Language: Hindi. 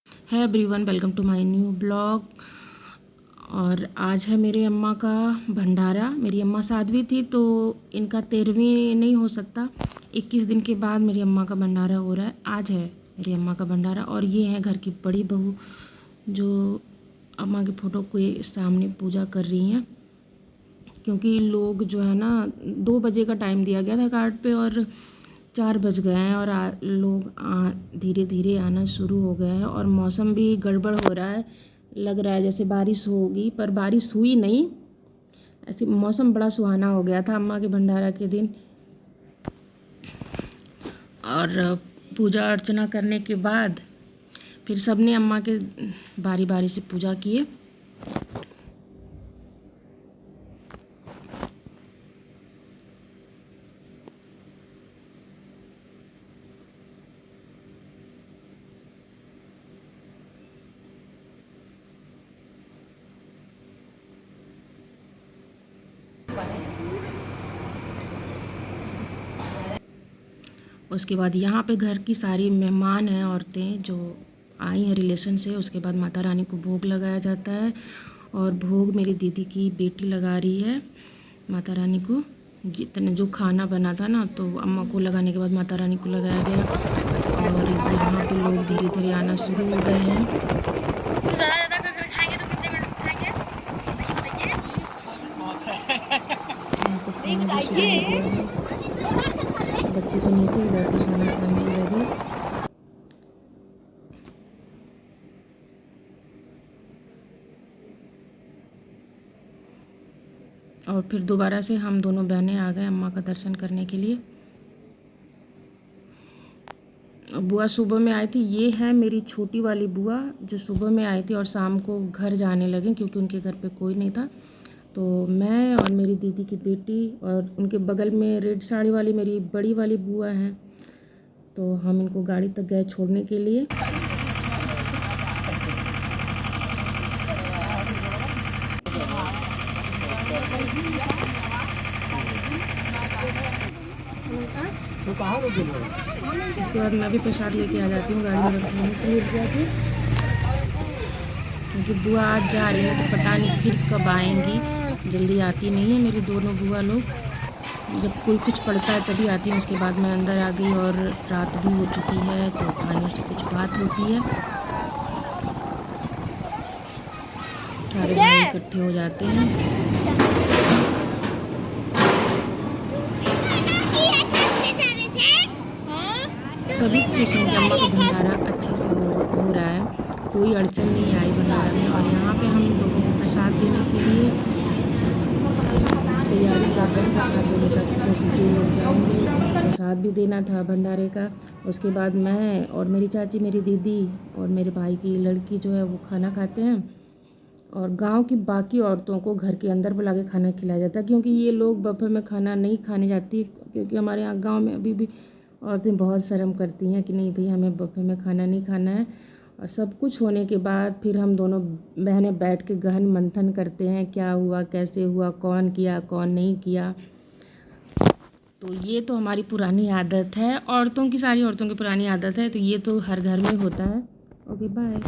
है everyone, welcome to my new blog. और आज है मेरे अम्मा का भंडारा। मेरी अम्मा साध्वी थी तो इनका 13वीं नहीं हो सकता। 21 दिन के बाद मेरी अम्मा का भंडारा हो रहा है। आज है मेरी अम्मा का भंडारा और ये है घर की बड़ी बहू जो अम्मा के फ़ोटो के सामने पूजा कर रही हैं, क्योंकि लोग जो है ना 2 बजे का टाइम दिया गया था कार्ड पे और 4 बज गए हैं और लोग धीरे धीरे आना शुरू हो गए हैं। और मौसम भी गड़बड़ हो रहा है, लग रहा है जैसे बारिश होगी, पर बारिश हुई नहीं। ऐसे मौसम बड़ा सुहाना हो गया था अम्मा के भंडारा के दिन। और पूजा अर्चना करने के बाद फिर सबने अम्मा के बारी बारी से पूजा किए। उसके बाद यहाँ पे घर की सारी मेहमान हैं, औरतें जो आई हैं रिलेशन से। उसके बाद माता रानी को भोग लगाया जाता है और भोग मेरी दीदी की बेटी लगा रही है माता रानी को। जितने जो खाना बना था ना तो अम्मा को लगाने के बाद माता रानी को लगाया गया। और यहाँ पे लोग धीरे धीरे आना शुरू हो गए हैं। बच्चे तो नीचे ही बैठे खाना खाने लगे। और फिर दोबारा से हम दोनों बहनें आ गए अम्मा का दर्शन करने के लिए। बुआ सुबह में आई थी। ये है मेरी छोटी वाली बुआ जो सुबह में आई थी और शाम को घर जाने लगे क्योंकि उनके घर पे कोई नहीं था। तो मैं और मेरी दीदी की बेटी और उनके बगल में रेड साड़ी वाली मेरी बड़ी वाली बुआ हैं, तो हम इनको गाड़ी तक गए छोड़ने के लिए। इसके बाद मैं भी प्रसाद लेके आ जाती हूँ गाड़ी में रखने के लिए जाती, क्योंकि बुआ आज जा रही है तो पता नहीं फिर कब आएंगी। जल्दी आती नहीं है मेरी दोनों बुआ लोग, जब कोई कुछ पड़ता है तभी आती हैं। उसके बाद मैं अंदर आ गई और रात भी हो चुकी है तो भाइयों से कुछ बात होती है। सारे भाई इकट्ठे हो जाते हैं। सभी खुश हैं कि अम्मा का भंडारा अच्छे से हो रहा है, कोई अड़चन नहीं आई भंडारा में। और यहाँ पे हम लोगों को प्रसाद देने के लिए तैयारी कर रहे हैं, प्रसाद देने का, क्योंकि जो लोग जाएंगे प्रसाद भी देना था भंडारे का। उसके बाद मैं और मेरी चाची, मेरी दीदी और मेरे भाई की लड़की जो है वो खाना खाते हैं और गांव की बाकी औरतों को घर के अंदर बुला के खाना खिलाया जाता है, क्योंकि ये लोग बफे में खाना नहीं खाने जाती। क्योंकि हमारे यहाँ गांव में अभी भी औरतें बहुत शर्म करती हैं कि नहीं भाई हमें बफे में खाना नहीं खाना है। और सब कुछ होने के बाद फिर हम दोनों बहनें बैठ के गहन मंथन करते हैं, क्या हुआ, कैसे हुआ, कौन किया, कौन नहीं किया। तो ये तो हमारी पुरानी आदत है, औरतों की, सारी औरतों की पुरानी आदत है, तो ये तो हर घर में होता है। Okay bye.